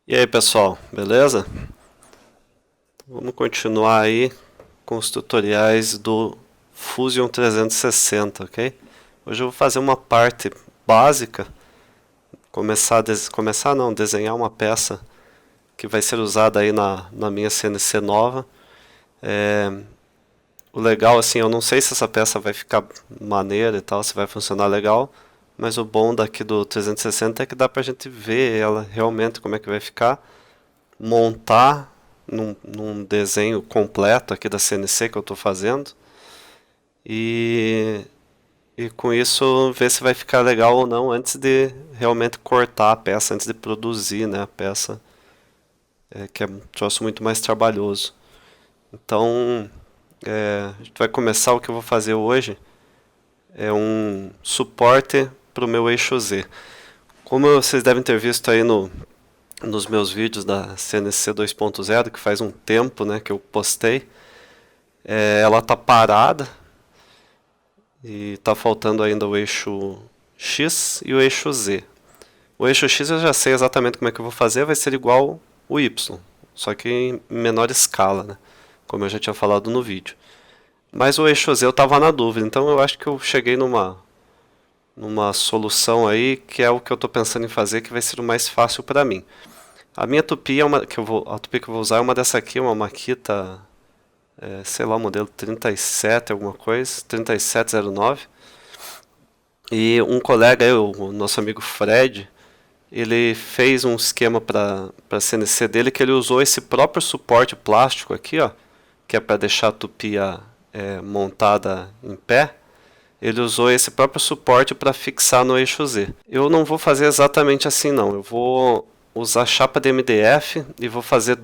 E aí pessoal, beleza? Vamos continuar aí com os tutoriais do Fusion 360, ok? Hoje eu vou fazer uma parte básica, começar não, desenhar uma peça que vai ser usada aí na minha CNC nova. É, o legal assim, eu não sei se essa peça vai ficar maneira e tal, se vai funcionar legal, mas o bom daqui do 360 é que dá pra gente ver ela realmente como é que vai ficar, montar num desenho completo aqui da CNC que eu estou fazendo e, e com isso ver se vai ficar legal ou não antes de realmente cortar a peça, antes de produzir, né, a peça, que é um troço muito mais trabalhoso. Então a gente vai começar. O que eu vou fazer hoje é um suporte para o meu eixo Z. Como vocês devem ter visto aí nos meus vídeos da CNC 2.0, que faz um tempo, né, que eu postei, ela tá parada e tá faltando ainda o eixo X e o eixo Z. O eixo X eu já sei exatamente como é que eu vou fazer, vai ser igual o Y, só que em menor escala, né, como eu já tinha falado no vídeo. Mas o eixo Z eu estava na dúvida, então eu acho que eu cheguei numa solução aí que é o que eu estou pensando em fazer, que vai ser o mais fácil para mim. A minha tupi a tupi que eu vou usar é uma dessa aqui, uma Makita, sei lá, o modelo 37 alguma coisa, 3709. E um colega, o nosso amigo Fred, ele fez um esquema para a CNC dele que ele usou esse próprio suporte plástico aqui, ó, que é para deixar a tupia montada em pé. Ele usou esse próprio suporte para fixar no eixo Z. Eu não vou fazer exatamente assim não, eu vou usar chapa de MDF e vou fazer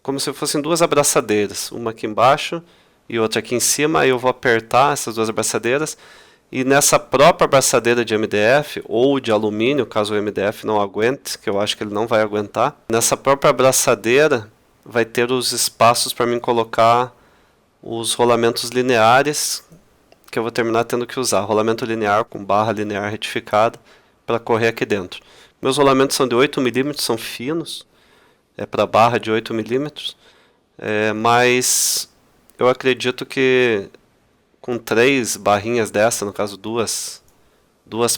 como se fossem duas abraçadeiras, uma aqui embaixo e outra aqui em cima. Aí eu vou apertar essas duas abraçadeiras e nessa própria abraçadeira de MDF ou de alumínio, caso o MDF não aguente, que eu acho que ele não vai aguentar, nessa própria abraçadeira vai ter os espaços para mim colocar os rolamentos lineares, que eu vou terminar tendo que usar rolamento linear com barra linear retificada para correr aqui dentro. Meus rolamentos são de 8 milímetros, são finos, para barra de 8 milímetros, mas eu acredito que com três barrinhas dessa, no caso duas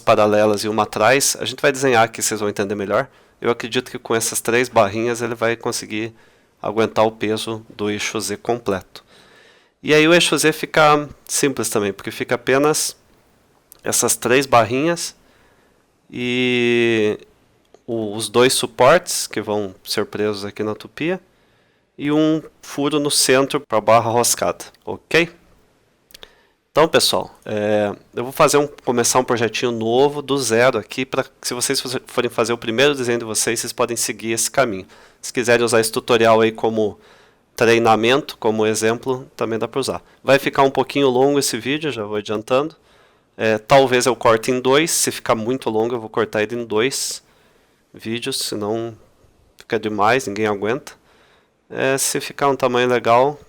paralelas e uma atrás, a gente vai desenhar aqui, vocês vão entender melhor. Eu acredito que com essas três barrinhas ele vai conseguir aguentar o peso do eixo Z completo. E aí o eixo Z fica simples também, porque fica apenas essas três barrinhas e os dois suportes que vão ser presos aqui na tupia e um furo no centro para a barra roscada, ok? Então pessoal, eu vou começar um projetinho novo do zero aqui, para que se vocês forem fazer o primeiro desenho de vocês, vocês podem seguir esse caminho. Se quiserem usar esse tutorial aí como treinamento, como exemplo, também dá para usar. Vai ficar um pouquinho longo esse vídeo, já vou adiantando. Talvez eu corte em dois, se ficar muito longo eu vou cortar ele em dois vídeos, senão fica demais, ninguém aguenta. Se ficar um tamanho legal,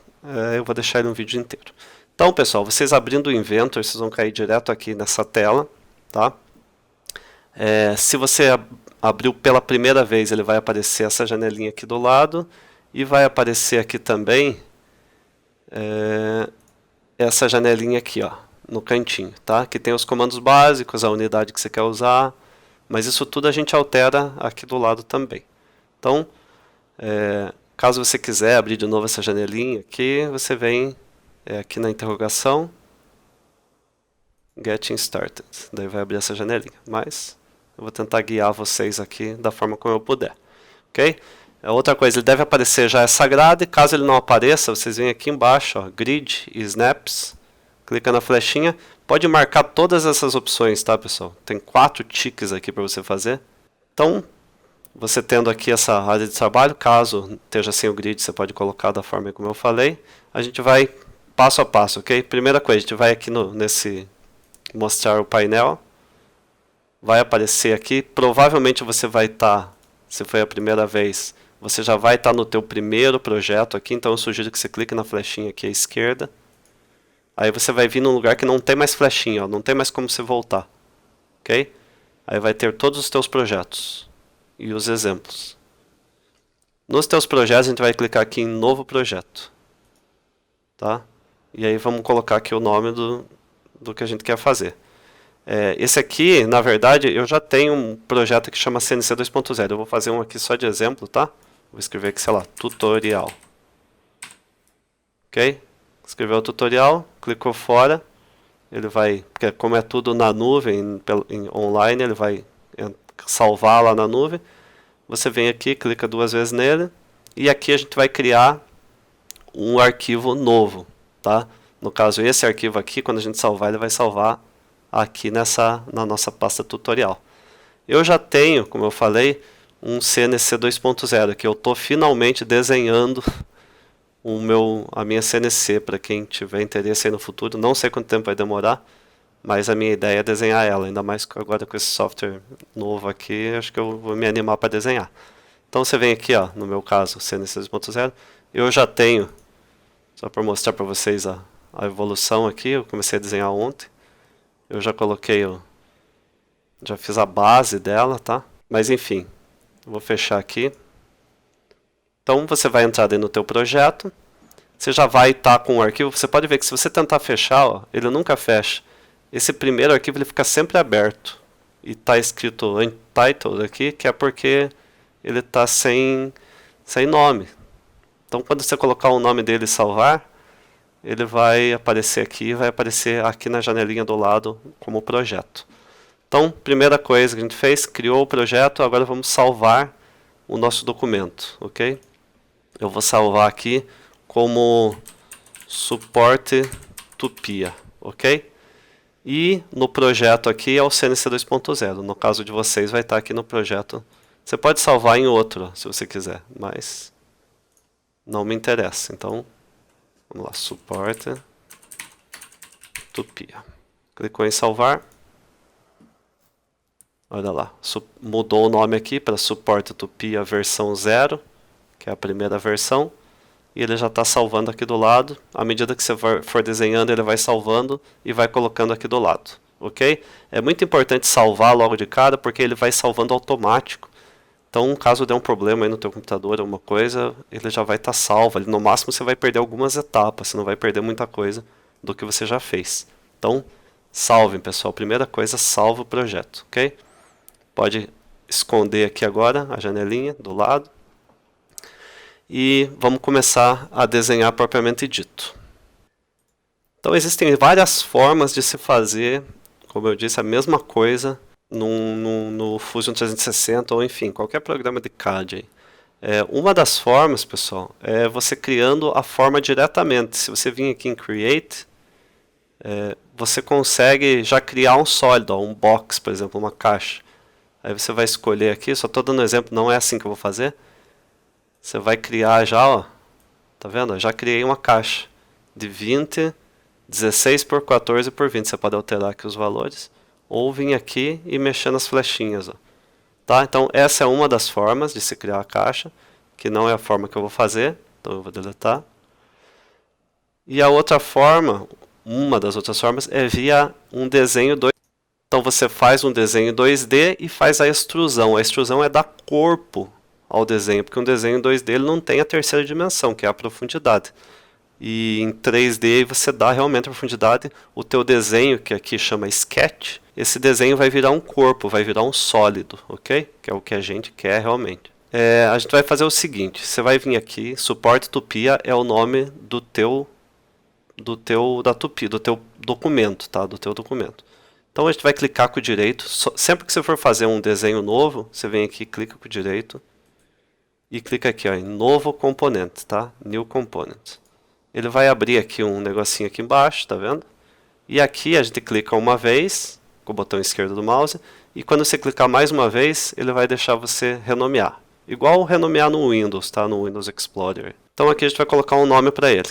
eu vou deixar ele um vídeo inteiro. Então pessoal, vocês abrindo o Inventor, vocês vão cair direto aqui nessa tela, tá? Se você abriu pela primeira vez, ele vai aparecer essa janelinha aqui do lado e vai aparecer aqui também essa janelinha aqui, ó, no cantinho, tá? Que tem os comandos básicos, a unidade que você quer usar, mas isso tudo a gente altera aqui do lado também. Então, caso você quiser abrir de novo essa janelinha aqui, você vem aqui na interrogação, Getting Started, daí vai abrir essa janelinha, mas eu vou tentar guiar vocês aqui da forma como eu puder, ok? Outra coisa, ele deve aparecer já essa grade, caso ele não apareça, vocês vêm aqui embaixo, ó, Grid e Snaps, clica na flechinha, pode marcar todas essas opções, tá pessoal? Tem 4 ticks aqui para você fazer. Então, você tendo aqui essa área de trabalho, caso esteja sem o grid, você pode colocar da forma como eu falei. A gente vai passo a passo, ok? Primeira coisa, a gente vai aqui nesse mostrar o painel. Vai aparecer aqui, provavelmente você vai estar, se foi a primeira vez, você já vai estar no teu primeiro projeto aqui, então eu sugiro que você clique na flechinha aqui à esquerda. Aí você vai vir num lugar que não tem mais flechinha, ó, não tem mais como você voltar, ok? Aí vai ter todos os teus projetos. e os exemplos. Nos teus projetos, a gente vai clicar aqui em Novo Projeto. Tá? E aí vamos colocar aqui o nome do que a gente quer fazer. Esse aqui, na verdade, eu já tenho um projeto que chama CNC 2.0. Eu vou fazer um aqui só de exemplo, tá? Vou escrever aqui, sei lá, tutorial. Ok? Escreveu o tutorial, clicou fora. Ele vai, porque como é tudo na nuvem, online, ele vai salvar lá na nuvem. Você vem aqui, clica 2 vezes nele. E aqui a gente vai criar um arquivo novo, tá? No caso, esse arquivo aqui, quando a gente salvar, ele vai salvar aqui na nossa pasta tutorial. Eu já tenho, como eu falei, um CNC 2.0, que eu estou finalmente desenhando a minha CNC, para quem tiver interesse aí no futuro. Não sei quanto tempo vai demorar, mas a minha ideia é desenhar ela, ainda mais agora com esse software novo aqui, acho que eu vou me animar para desenhar. Então você vem aqui, ó, no meu caso, CNC 2.0, eu já tenho, só para mostrar para vocês a evolução aqui, eu comecei a desenhar ontem. Eu já coloquei, já fiz a base dela, tá? Mas enfim, vou fechar aqui. Então você vai entrar aí no teu projeto. Você já vai estar com o arquivo. Você pode ver que se você tentar fechar, ó, ele nunca fecha. Esse primeiro arquivo ele fica sempre aberto. E está escrito Untitled aqui, que é porque ele está sem nome. Então quando você colocar o nome dele e salvar, ele vai aparecer aqui, vai aparecer aqui na janelinha do lado como projeto. Então, primeira coisa que a gente fez, criou o projeto, agora vamos salvar o nosso documento, ok? Eu vou salvar aqui como suporte Tupia, ok? E no projeto aqui é o CNC 2.0, no caso de vocês vai estar aqui no projeto. Você pode salvar em outro, se você quiser, mas não me interessa, então vamos lá, suporte Tupia. Clicou em salvar. Olha lá, mudou o nome aqui para suporte Tupia versão 0, que é a primeira versão. E ele já está salvando aqui do lado. À medida que você for desenhando, ele vai salvando e vai colocando aqui do lado. Ok? É muito importante salvar logo de cara, porque ele vai salvando automático. Então, caso dê um problema aí no teu computador, alguma coisa, ele já vai estar salvo. No máximo, você vai perder algumas etapas, você não vai perder muita coisa do que você já fez. Então, salvem, pessoal. Primeira coisa, salva o projeto, ok? Pode esconder aqui agora a janelinha do lado. E vamos começar a desenhar propriamente dito. Então, existem várias formas de se fazer, como eu disse, a mesma coisa no Fusion 360 ou enfim, qualquer programa de CAD. Uma das formas, pessoal, é você criando a forma diretamente. Se você vir aqui em Create, você consegue já criar um sólido, um box, por exemplo, uma caixa. Aí você vai escolher aqui, só estou dando um exemplo, não é assim que eu vou fazer. Você vai criar já, ó, tá vendo? Já criei uma caixa de 20, 16 por 14 por 20. Você pode alterar aqui os valores. Ou vir aqui e mexer nas flechinhas, ó. Tá? Então essa é uma das formas de se criar a caixa, que não é a forma que eu vou fazer, então eu vou deletar. E a outra forma, uma das outras formas, é via um desenho 2D. Então você faz um desenho 2D e faz a extrusão. A extrusão é dar corpo ao desenho, porque um desenho 2D ele não tem a terceira dimensão, que é a profundidade. E em 3D você dá realmente a profundidade. O teu desenho, que aqui chama sketch, esse desenho vai virar um corpo, vai virar um sólido, ok? Que é o que a gente quer realmente. A gente vai fazer o seguinte, você vai vir aqui, suporte Tupia é o nome do teu documento, tá? Do teu documento. Então a gente vai clicar com o direito, sempre que você for fazer um desenho novo, você vem aqui, clica com o direito e clica aqui, ó, em novo componente, tá? New component. Ele vai abrir aqui um negocinho aqui embaixo, tá vendo? E aqui a gente clica uma vez, com o botão esquerdo do mouse, e quando você clicar mais uma vez, ele vai deixar você renomear. Igual renomear no Windows, tá? No Windows Explorer. Então aqui a gente vai colocar um nome para ele.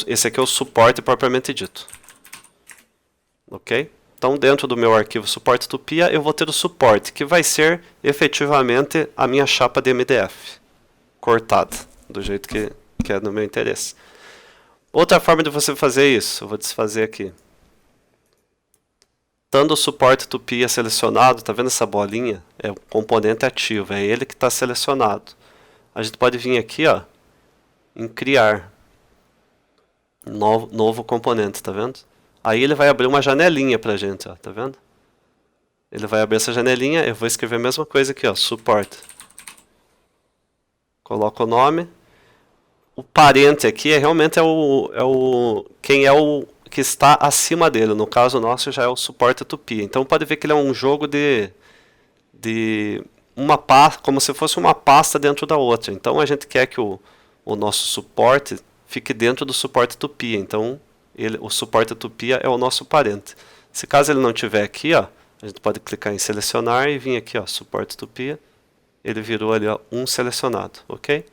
Esse aqui é o suporte propriamente dito. Ok? Então dentro do meu arquivo suporte Tupia, eu vou ter o suporte, que vai ser efetivamente a minha chapa de MDF. Cortada, do jeito que é no meu interesse. Outra forma de você fazer isso, eu vou desfazer aqui. estando o suporte tupia selecionado, tá vendo essa bolinha? É o componente ativo, é ele que está selecionado. A gente pode vir aqui, ó, em criar novo componente, tá vendo? Aí ele vai abrir uma janelinha pra gente, ó, tá vendo? Ele vai abrir essa janelinha, eu vou escrever a mesma coisa aqui, ó, suporte. Coloco o nome. O parente aqui realmente quem é o que está acima dele. No caso nosso já é o suporte tupia. Então pode ver que ele é um jogo de uma pasta, como se fosse uma pasta dentro da outra. Então a gente quer que o nosso suporte fique dentro do suporte tupia. Então o suporte tupia é o nosso parente. Se caso ele não tiver aqui, ó, a gente pode clicar em selecionar e vir aqui, ó, suporte tupia. Ele virou ali, ó, um selecionado, ok?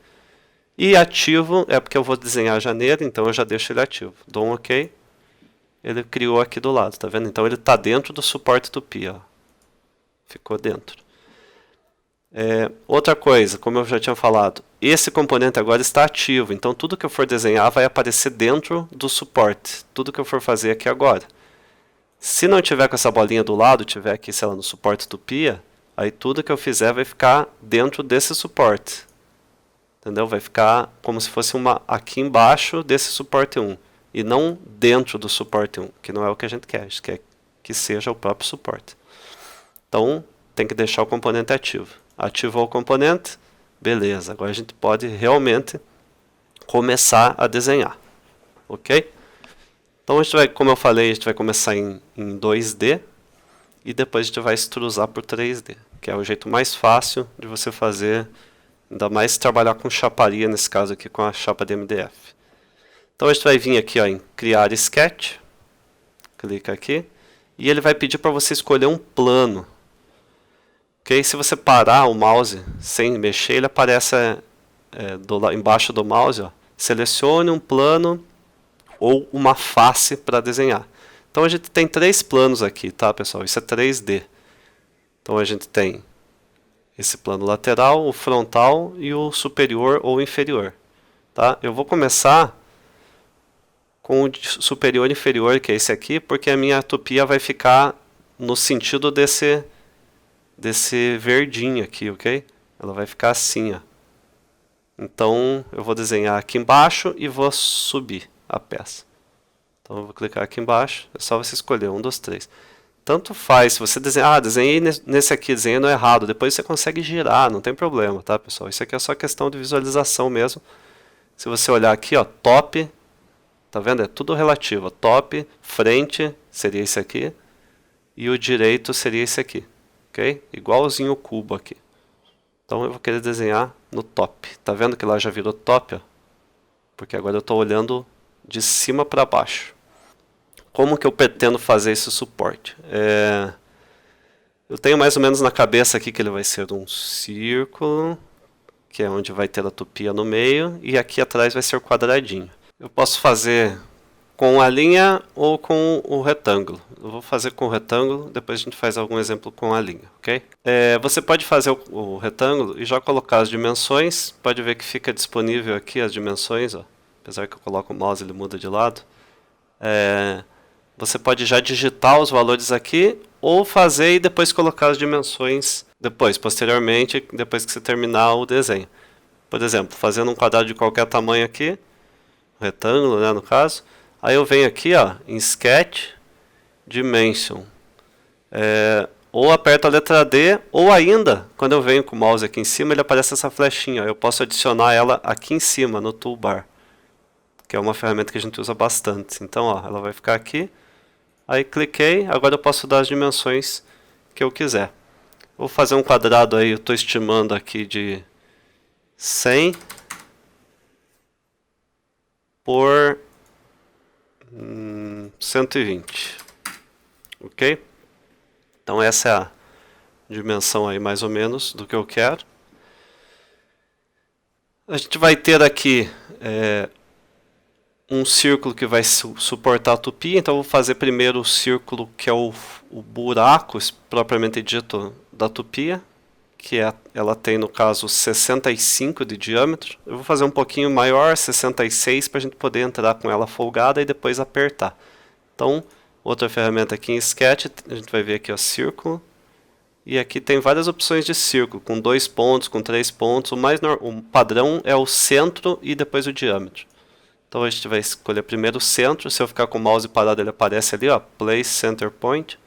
E ativo é porque eu vou desenhar a janeira, então eu já deixo ele ativo. Dou um ok. Ele criou aqui do lado, tá vendo? Então ele está dentro do suporte tupia, ó. Ficou dentro. Outra coisa, como eu já tinha falado, esse componente agora está ativo, então tudo que eu for desenhar vai aparecer dentro do suporte, tudo que eu for fazer aqui agora. Se não tiver com essa bolinha do lado, tiver aqui, sei lá, no suporte tupia, aí tudo que eu fizer vai ficar dentro desse suporte. Entendeu? Vai ficar como se fosse aqui embaixo desse suporte 1, e não dentro do suporte 1, que não é o que a gente quer que seja o próprio suporte. Então, tem que deixar o componente ativo. Ativou o componente, beleza. Agora a gente pode realmente começar a desenhar. Ok? Então, a gente vai, como eu falei, a gente vai começar em 2D e depois a gente vai extrusar por 3D, que é o jeito mais fácil de você fazer, ainda mais trabalhar com chaparia, nesse caso aqui com a chapa de MDF. Então, a gente vai vir aqui, ó, em criar sketch, clica aqui, e ele vai pedir para você escolher um plano. Okay? Se você parar o mouse sem mexer, ele aparece embaixo do mouse, ó, selecione um plano ou uma face para desenhar. Então a gente tem 3 planos aqui, tá, pessoal? Isso é 3D. Então a gente tem esse plano lateral, o frontal e o superior ou inferior. Tá? Eu vou começar com o superior e inferior, que é esse aqui, porque a minha tupia vai ficar no sentido desse verdinho aqui, ok? Ela vai ficar assim, ó. Então eu vou desenhar aqui embaixo e vou subir a peça. Então eu vou clicar aqui embaixo, é só você escolher um dos 3. Tanto faz, se você desenhar, desenhei nesse aqui, desenhando errado, depois você consegue girar, não tem problema, tá, pessoal? Isso aqui é só questão de visualização mesmo. Se você olhar aqui, ó, top, tá vendo? É tudo relativo. Top, frente seria esse aqui e o direito seria esse aqui. Ok? Igualzinho o cubo aqui. Então eu vou querer desenhar no top. Tá vendo que lá já virou top? Ó? Porque agora eu estou olhando de cima para baixo. Como que eu pretendo fazer esse suporte? Eu tenho mais ou menos na cabeça aqui que ele vai ser um círculo, que é onde vai ter a tupia no meio, e aqui atrás vai ser o quadradinho. Eu posso fazer com a linha ou com o retângulo. Eu vou fazer com o retângulo, depois a gente faz algum exemplo com a linha, ok? Você pode fazer o retângulo e já colocar as dimensões. Pode ver que fica disponível aqui as dimensões, ó. Apesar que eu coloco o mouse ele muda de lado. Você pode já digitar os valores aqui ou fazer e depois colocar as dimensões posteriormente, depois que você terminar o desenho. Por exemplo, fazendo um quadrado de qualquer tamanho aqui, retângulo, né, no caso. Aí eu venho aqui, ó, em Sketch, Dimension. Ou aperto a letra D, ou ainda, quando eu venho com o mouse aqui em cima, ele aparece essa flechinha. Eu posso adicionar ela aqui em cima, no toolbar, que é uma ferramenta que a gente usa bastante. Então, ó, ela vai ficar aqui. Aí cliquei, agora eu posso dar as dimensões que eu quiser. Vou fazer um quadrado aí, eu estou estimando aqui de 100 por 120. Ok? Então essa é a dimensão aí mais ou menos do que eu quero. A gente vai ter aqui um círculo que vai suportar a tupia, então eu vou fazer primeiro o círculo que é o buraco propriamente dito da tupia, que ela tem no caso 65 de diâmetro. Eu vou fazer um pouquinho maior, 66, para a gente poder entrar com ela folgada e depois apertar. Então Outra ferramenta aqui em Sketch, a gente vai ver aqui, ó, círculo. E aqui tem várias opções de círculo, com 2 pontos, com 3 pontos. O padrão é o centro e depois o diâmetro. Então a gente vai escolher primeiro o centro. Se eu ficar com o mouse parado, ele aparece ali, ó, Place Center Point,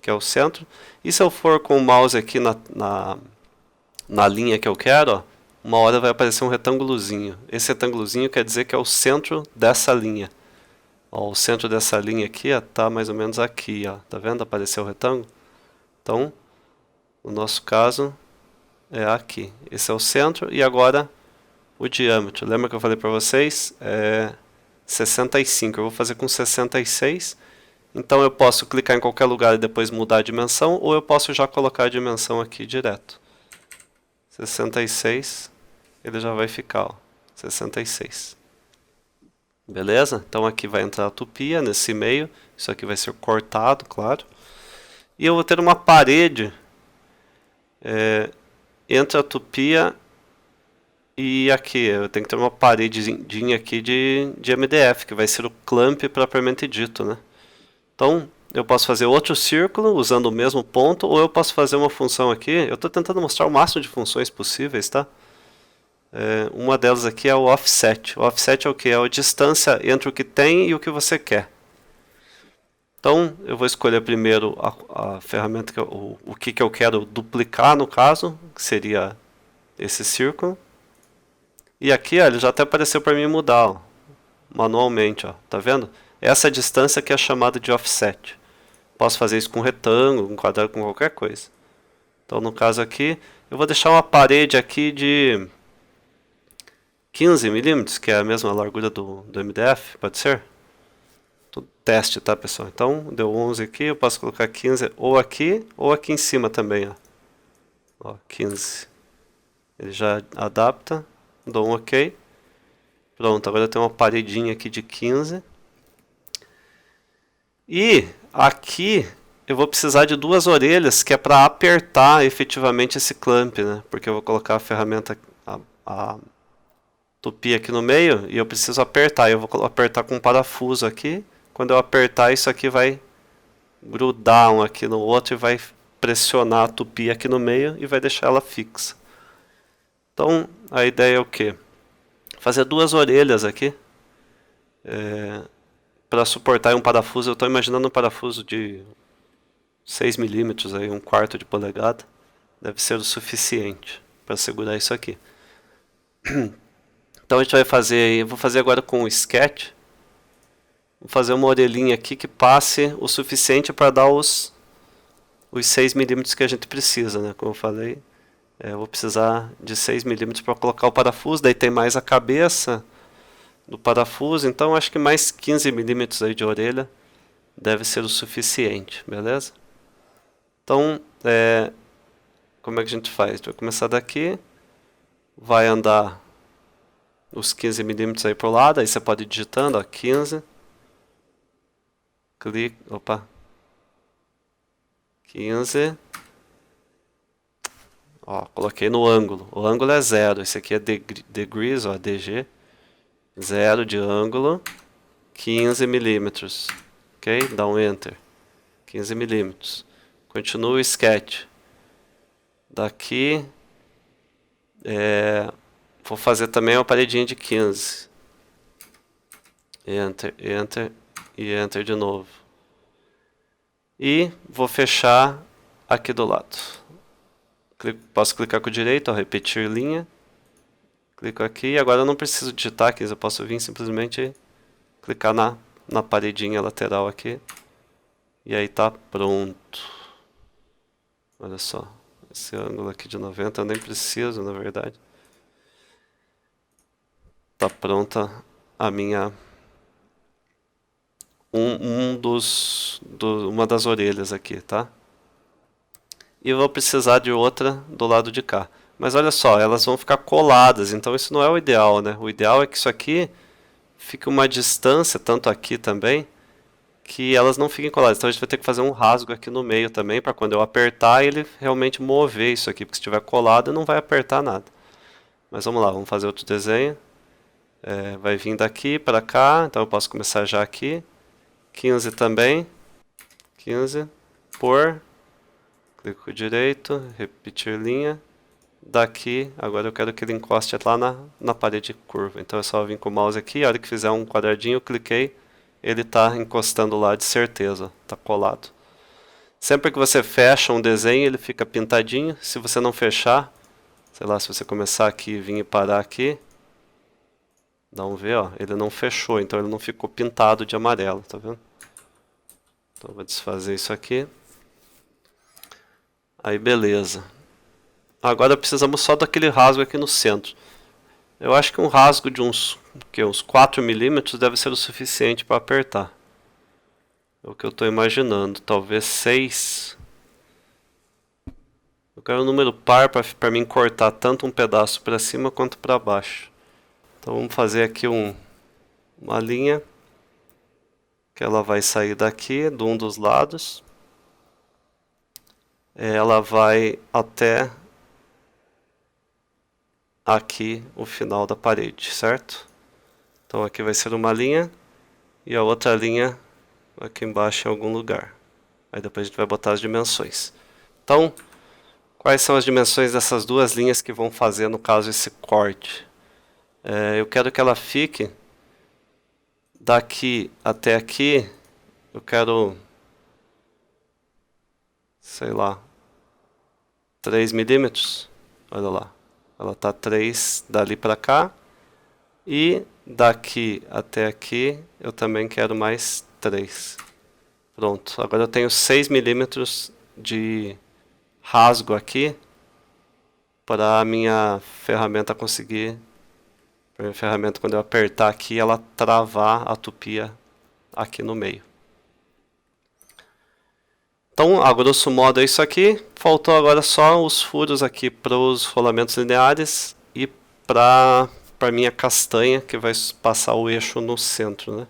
que é o centro. E se eu for com o mouse aqui na linha que eu quero, ó, uma hora vai aparecer um retângulozinho. Esse retângulozinho quer dizer que é o centro dessa linha. Ó, o centro dessa linha aqui está mais ou menos aqui, ó. Tá vendo? Apareceu o retângulo. Então, no nosso caso, é aqui. Esse é o centro e agora o diâmetro. Lembra que eu falei para vocês? É 65. Eu vou fazer com 66. Então eu posso clicar em qualquer lugar e depois mudar a dimensão, ou eu posso já colocar a dimensão aqui direto. 66, ele já vai ficar, ó, 66. Beleza? Então aqui vai entrar a tupia nesse meio. Isso aqui vai ser cortado, claro. E eu vou ter uma parede entre a tupia e aqui. Eu tenho que ter uma paredinha aqui de MDF, que vai ser o clamp propriamente dito, né? Então eu posso fazer outro círculo usando o mesmo ponto, ou eu posso fazer uma função aqui. Eu estou tentando mostrar o máximo de funções possíveis, tá? Uma delas aqui é o offset. O offset é o que? É a distância entre o que tem e o que você quer. Então, eu vou escolher primeiro a ferramenta, o que eu quero duplicar no caso, que seria esse círculo. E aqui, ó, ele já até apareceu para mim mudar, ó, manualmente, ó, tá vendo? Essa distância que é chamada de offset. Posso fazer isso com retângulo, com quadrado, com qualquer coisa. Então, no caso aqui, eu vou deixar uma parede aqui de 15 milímetros, que é a mesma largura do MDF, pode ser? Tudo teste, tá, pessoal? Então, deu 11 aqui, eu posso colocar 15 ou aqui em cima também, ó. Ó, 15. Ele já adapta, dou um OK. Pronto, agora eu tenho uma paredinha aqui de 15. E aqui eu vou precisar de duas orelhas, que é para apertar efetivamente esse clamp, né? Porque eu vou colocar a ferramenta, a tupia aqui no meio, e eu preciso apertar. Eu vou apertar com um parafuso aqui. Quando eu apertar, isso aqui vai grudar um aqui no outro e vai pressionar a tupia aqui no meio e vai deixar ela fixa. Então, a ideia é o quê? Fazer duas orelhas aqui para suportar um parafuso. Eu estou imaginando um parafuso de 6 milímetros, aí, 1/4 de polegada. Deve ser o suficiente para segurar isso aqui. Então a gente vai fazer, eu vou fazer agora com o Sketch. Vou fazer uma orelhinha aqui que passe o suficiente para dar os 6 milímetros que a gente precisa, né? Como eu falei, eu vou precisar de 6 milímetros para colocar o parafuso. Daí tem mais a cabeça do parafuso, então acho que mais 15 milímetros aí de orelha deve ser o suficiente, beleza? Então, como é que a gente faz? A gente vai começar daqui, vai andar os 15 milímetros aí pro lado, aí você pode ir digitando, ó, 15, clique, opa, 15, ó, coloquei no ângulo, o ângulo é 0, esse aqui é degrees, ó, DG, 0 de ângulo, 15 milímetros, ok? Dá um Enter, 15 milímetros, continua o Sketch, daqui, vou fazer também uma paredinha de 15, Enter, Enter e Enter de novo, e vou fechar aqui do lado. Posso clicar com o direito, ó, repetir linha, clico aqui, e agora eu não preciso digitar aqui, eu posso vir simplesmente clicar na paredinha lateral aqui, e aí tá pronto. Olha só, esse ângulo aqui de 90 eu nem preciso, na verdade. Tá pronta a minha uma das orelhas aqui, tá? E eu vou precisar de outra do lado de cá. Mas olha só, elas vão ficar coladas, então isso não é o ideal, né? O ideal é que isso aqui fique uma distância, tanto aqui também, que elas não fiquem coladas. Então a gente vai ter que fazer um rasgo aqui no meio também, para quando eu apertar ele realmente mover isso aqui, porque se estiver colado não vai apertar nada. Mas vamos lá, vamos fazer outro desenho. Vai vir daqui para cá, então eu posso começar já aqui. 15 também. 15 por, clico direito, repetir linha. Daqui, agora eu quero que ele encoste lá na parede curva. Então é só vir com o mouse aqui, a hora que fizer um quadradinho, eu cliquei, ele está encostando lá de certeza, está colado. Sempre que você fecha um desenho, ele fica pintadinho. Se você não fechar, sei lá, se você começar aqui e vir e parar aqui, dá um ver, ó, ele não fechou, então ele não ficou pintado de amarelo, tá vendo? Então eu vou desfazer isso aqui. Aí beleza. Agora precisamos só daquele rasgo aqui no centro. Eu acho que um rasgo de uns 4 milímetros deve ser o suficiente para apertar. É o que eu estou imaginando. Talvez 6. Eu quero um número par para mim cortar tanto um pedaço para cima quanto para baixo. Então vamos fazer aqui uma linha. Que ela vai sair daqui, de um dos lados. Ela vai até aqui o final da parede, certo? Então aqui vai ser uma linha e a outra linha aqui embaixo em algum lugar. Aí depois a gente vai botar as dimensões. Então, quais são as dimensões dessas duas linhas que vão fazer, no caso, esse corte? Eu quero que ela fique daqui até aqui, eu quero, sei lá, 3 milímetros. Olha lá. Ela está 3 dali para cá. E daqui até aqui eu também quero mais 3. Pronto. Agora eu tenho 6 milímetros de rasgo aqui para a minha ferramenta conseguir. Para a minha ferramenta, quando eu apertar aqui, ela travar a tupia aqui no meio. Então, a grosso modo é isso aqui. Faltou agora só os furos aqui para os rolamentos lineares e para a minha castanha, que vai passar o eixo no centro, né?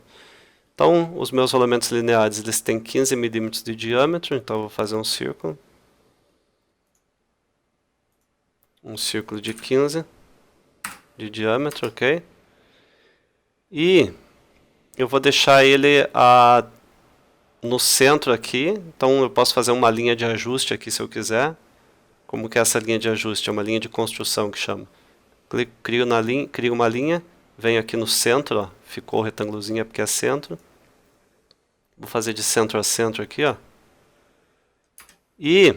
Então, os meus rolamentos lineares, eles têm 15 milímetros de diâmetro, então eu vou fazer um círculo. Um círculo de 15 de diâmetro, ok? E eu vou deixar ele no centro aqui, então eu posso fazer uma linha de ajuste aqui se eu quiser. Como que é essa linha de ajuste? É uma linha de construção que chama. Crio uma linha, venho aqui no centro, ó, ficou o retângulozinho porque é centro. Vou fazer de centro a centro aqui, ó. E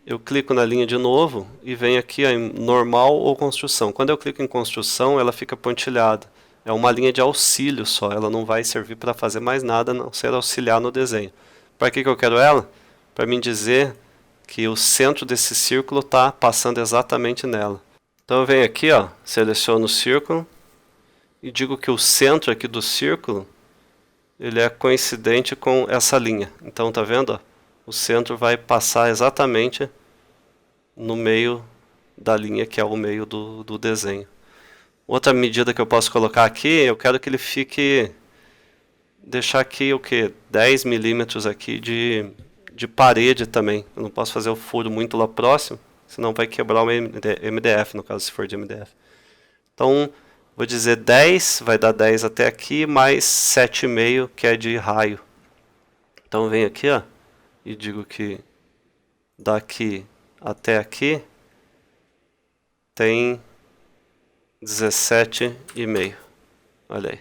eu clico na linha de novo e venho aqui ó, em normal ou construção. Quando eu clico em construção, ela fica pontilhada. É uma linha de auxílio só, ela não vai servir para fazer mais nada, a não ser auxiliar no desenho. Para que eu quero ela? Para mim dizer que o centro desse círculo está passando exatamente nela. Então eu venho aqui, ó, seleciono o círculo e digo que o centro aqui do círculo ele é coincidente com essa linha. Então tá vendo? Ó? O centro vai passar exatamente no meio da linha que é o meio do desenho. Outra medida que eu posso colocar aqui, eu quero que ele fique, deixar aqui o que? 10 milímetros aqui de parede também. Eu não posso fazer o furo muito lá próximo, senão vai quebrar o MDF, no caso, se for de MDF. Então, vou dizer 10, vai dar 10 até aqui, mais 7,5 que é de raio. Então, eu venho aqui, ó, e digo que daqui até aqui tem 17,5. Olha aí.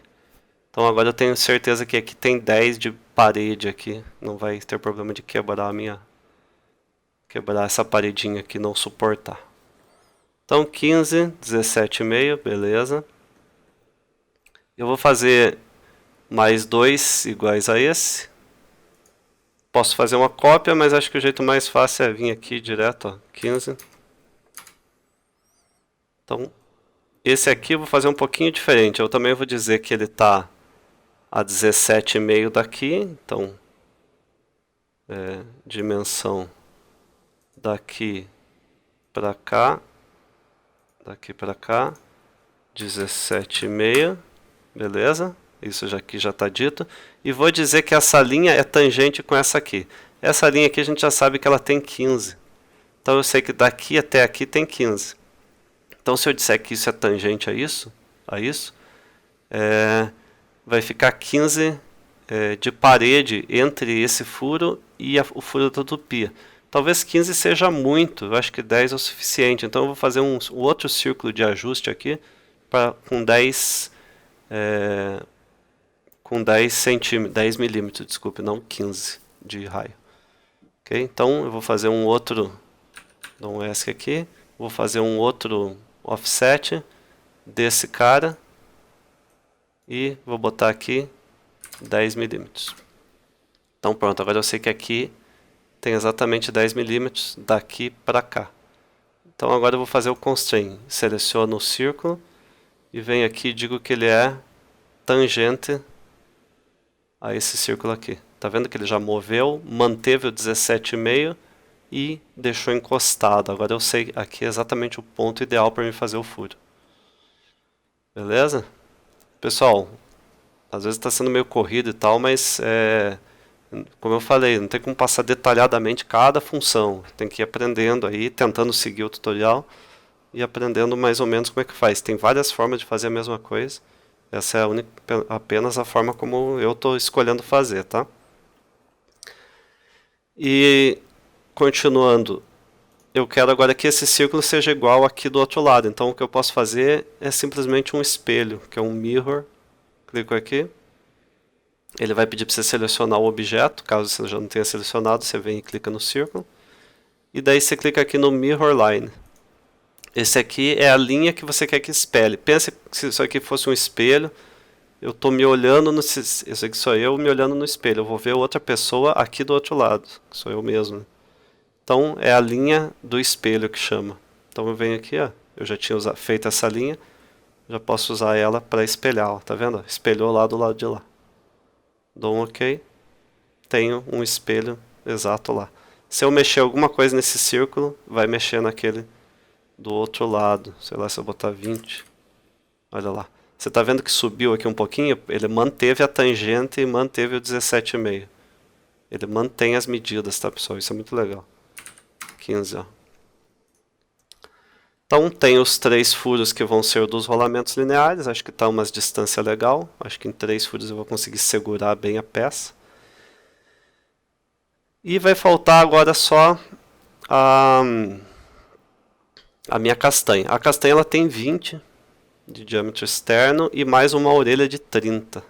Então agora eu tenho certeza que aqui tem 10 de parede aqui. Não vai ter problema de quebrar essa paredinha aqui, não suportar. Então 15, 17,5, beleza. Eu vou fazer mais 2 iguais a esse. Posso fazer uma cópia, mas acho que o jeito mais fácil é vir aqui direto, ó, 15. Então, esse aqui eu vou fazer um pouquinho diferente. Eu também vou dizer que ele está a 17,5 daqui. Então, dimensão daqui para cá. Daqui para cá. 17,5. Beleza? Isso aqui já está dito. E vou dizer que essa linha é tangente com essa aqui. Essa linha aqui a gente já sabe que ela tem 15. Então eu sei que daqui até aqui tem 15. Então se eu disser que isso é tangente a isso vai ficar 15 de parede entre esse furo e o furo da utopia. Talvez 15 seja muito, eu acho que 10 é o suficiente. Então eu vou fazer um outro círculo de ajuste aqui com 10 centímetros, 10 milímetros, desculpe, não 15 de raio. Ok? Então eu vou fazer um outro, dou um ESC aqui, vou fazer um outro offset desse cara e vou botar aqui 10 milímetros. Então pronto, agora eu sei que aqui tem exatamente 10 milímetros daqui para cá. Então agora eu vou fazer o constraint. Seleciono o círculo e venho aqui e digo que ele é tangente a esse círculo aqui. Tá vendo que ele já moveu, manteve o 17,5 e deixou encostado. Agora eu sei aqui exatamente o ponto ideal para mim fazer o furo. Beleza? Pessoal, às vezes está sendo meio corrido e tal, mas como eu falei, não tem como passar detalhadamente cada função. Tem que ir aprendendo aí, tentando seguir o tutorial e aprendendo mais ou menos como é que faz. Tem várias formas de fazer a mesma coisa. Essa é apenas a forma como eu estou escolhendo fazer, tá? E continuando, eu quero agora que esse círculo seja igual aqui do outro lado. Então o que eu posso fazer é simplesmente um espelho, que é um mirror. Clico aqui. Ele vai pedir para você selecionar o objeto, caso você já não tenha selecionado, você vem e clica no círculo. E daí você clica aqui no Mirror Line. Esse aqui é a linha que você quer que espelhe. Pense que se isso aqui fosse um espelho, eu estou me olhando, isso aqui sou eu me olhando no espelho. Eu vou ver outra pessoa aqui do outro lado, que sou eu mesmo. Então é a linha do espelho que chama. Então eu venho aqui, ó, eu já tinha feito essa linha, já posso usar ela para espelhar, ó, tá vendo? Espelhou lá do lado de lá. Dou um OK, tenho um espelho exato lá. Se eu mexer alguma coisa nesse círculo, vai mexer naquele do outro lado. Sei lá, se eu botar 20. Olha lá. Você está vendo que subiu aqui um pouquinho? Ele manteve a tangente e manteve o 17,5. Ele mantém as medidas, tá, pessoal? Isso é muito legal. 15, ó. Então tem os 3 furos que vão ser dos rolamentos lineares. Acho que está uma distância legal. Acho que em 3 furos eu vou conseguir segurar bem a peça. E vai faltar agora só a minha castanha. A castanha ela tem 20 de diâmetro externo e mais uma orelha de 30.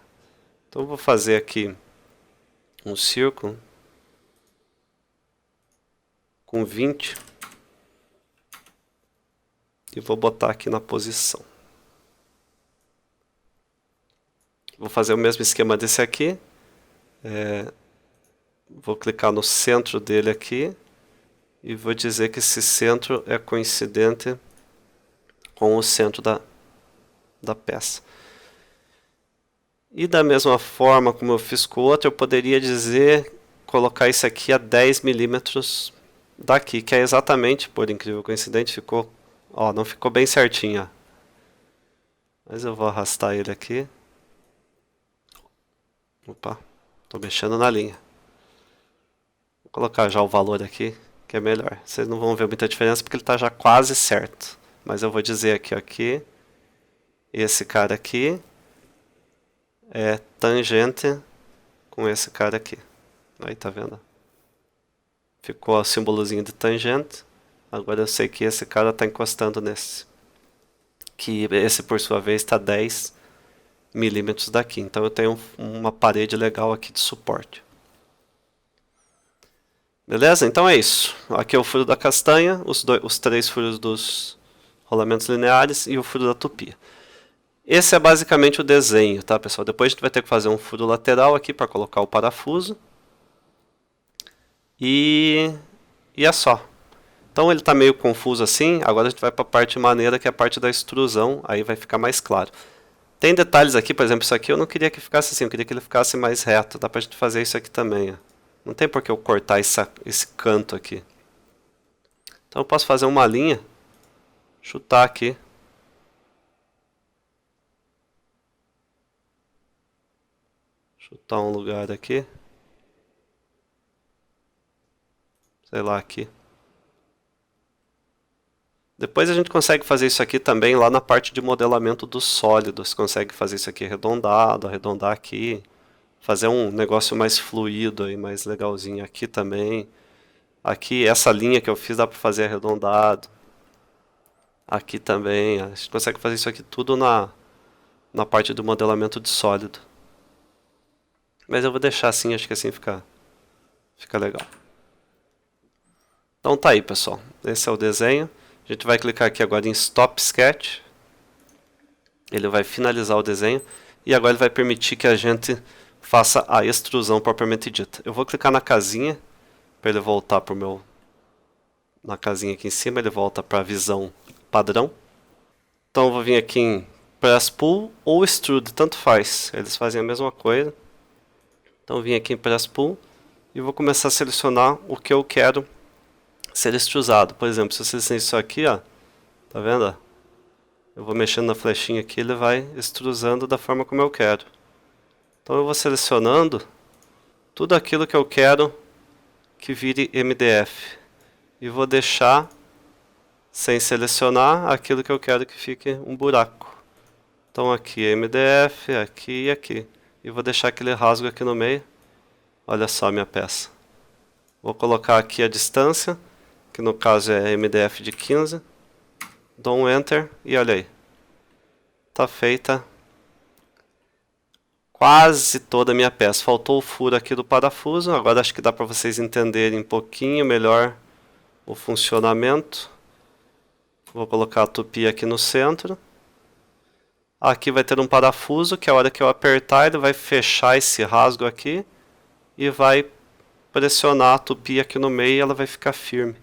Então eu vou fazer aqui um círculo com 20 e vou botar aqui na posição. Vou fazer o mesmo esquema desse aqui. Vou clicar no centro dele aqui e vou dizer que esse centro é coincidente com o centro da peça. E da mesma forma como eu fiz com o outro, eu poderia dizer, colocar isso aqui a 10 milímetros daqui, que é exatamente, por incrível coincidente, ficou, ó, não ficou bem certinho, ó. Mas eu vou arrastar ele aqui. Opa, estou mexendo na linha. Vou colocar já o valor aqui, que é melhor. Vocês não vão ver muita diferença porque ele está já quase certo. Mas eu vou dizer aqui, aqui, esse cara aqui é tangente com esse cara aqui. Aí, tá vendo? Ficou o símbolozinho de tangente. Agora eu sei que esse cara está encostando nesse. Que esse, por sua vez, está 10 milímetros daqui. Então eu tenho uma parede legal aqui de suporte. Beleza? Então é isso. Aqui é o furo da castanha, os 3 furos dos rolamentos lineares e o furo da tupia. Esse é basicamente o desenho, tá, pessoal? Depois a gente vai ter que fazer um furo lateral aqui para colocar o parafuso. E é só. Então ele está meio confuso assim. Agora a gente vai para a parte maneira, que é a parte da extrusão. Aí vai ficar mais claro. Tem detalhes aqui, por exemplo, isso aqui eu não queria que ficasse assim. Eu queria que ele ficasse mais reto. Dá para a gente fazer isso aqui também, ó. Não tem por que eu cortar esse canto aqui. Então eu posso fazer uma linha, chutar aqui. Chutar um lugar aqui. Sei lá, aqui. Depois a gente consegue fazer isso aqui também lá na parte de modelamento dos sólidos. Consegue fazer isso aqui arredondado, arredondar aqui. fazer um negócio mais fluido aí, mais legalzinho. Aqui também. Aqui, essa linha que eu fiz dá para fazer arredondado. Aqui também. A gente consegue fazer isso aqui tudo na parte do modelamento de sólido. Mas eu vou deixar assim, acho que assim fica legal. Então tá aí, pessoal. Esse é o desenho. A gente vai clicar aqui agora em Stop Sketch. Ele vai finalizar o desenho. E agora ele vai permitir que a gente faça a extrusão propriamente dita. Eu vou clicar na casinha para ele voltar para o meu... Na casinha aqui em cima, ele volta para a visão padrão. Então eu vou vir aqui em Press Pull ou Extrude, tanto faz. Eles fazem a mesma coisa. Então eu vim aqui em Press Pull e vou começar a selecionar o que eu quero ser extrusado. Por exemplo, se eu selecionar isso aqui, ó, tá vendo? Eu vou mexendo na flechinha aqui, ele vai extrusando da forma como eu quero. Então eu vou selecionando tudo aquilo que eu quero que vire MDF. E vou deixar sem selecionar aquilo que eu quero que fique um buraco. Então aqui é MDF, aqui e aqui. E vou deixar aquele rasgo aqui no meio. Olha só a minha peça. Vou colocar aqui a distância, que no caso é MDF de 15. Dou um Enter e olha aí. Está feita quase toda a minha peça. Faltou o furo aqui do parafuso. Agora acho que dá para vocês entenderem um pouquinho melhor o funcionamento. Vou colocar a tupi aqui no centro. Aqui vai ter um parafuso que a hora que eu apertar ele vai fechar esse rasgo aqui e vai pressionar a tupi aqui no meio e ela vai ficar firme.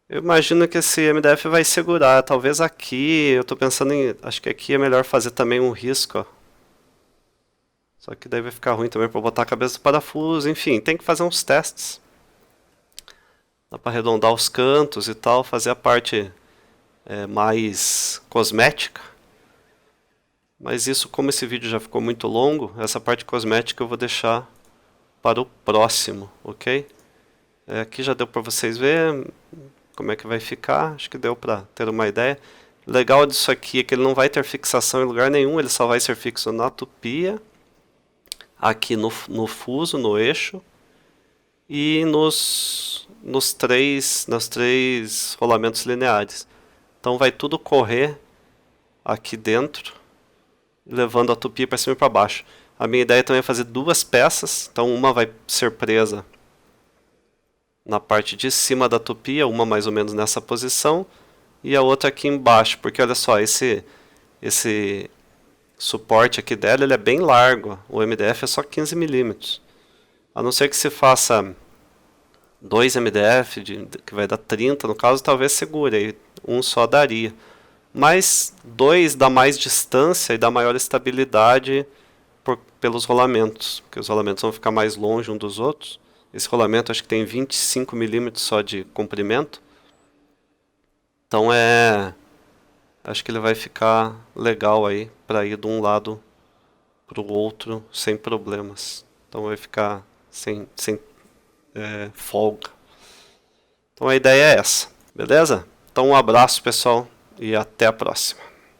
Eu imagino que esse MDF vai segurar. Talvez aqui, eu estou pensando em... Acho que aqui é melhor fazer também um risco, ó. Só que daí vai ficar ruim também para botar a cabeça do parafuso. Enfim, tem que fazer uns testes. Dá para arredondar os cantos e tal, fazer a parte mais cosmética. Mas isso, como esse vídeo já ficou muito longo, essa parte cosmética eu vou deixar para o próximo, ok? Aqui já deu para vocês verem como é que vai ficar, acho que deu para ter uma ideia. O legal disso aqui é que ele não vai ter fixação em lugar nenhum, ele só vai ser fixo na tupia, aqui no fuso, no eixo, e nos três rolamentos lineares. Então vai tudo correr aqui dentro, levando a tupia para cima e para baixo. A minha ideia também é fazer duas peças, então uma vai ser presa na parte de cima da tupia, uma mais ou menos nessa posição, e a outra aqui embaixo, porque olha só, esse suporte aqui dela ele é bem largo, o MDF é só 15 milímetros. A não ser que se faça 2 MDF, que vai dar 30, no caso talvez segure, aí um só daria. Mas 2 dá mais distância e dá maior estabilidade pelos rolamentos, porque os rolamentos vão ficar mais longe um dos outros. Esse rolamento acho que tem 25 milímetros só de comprimento. Então acho que ele vai ficar legal aí para ir de um lado para o outro sem problemas. Então vai ficar sem folga. Então a ideia é essa, beleza? Então um abraço, pessoal, e até a próxima.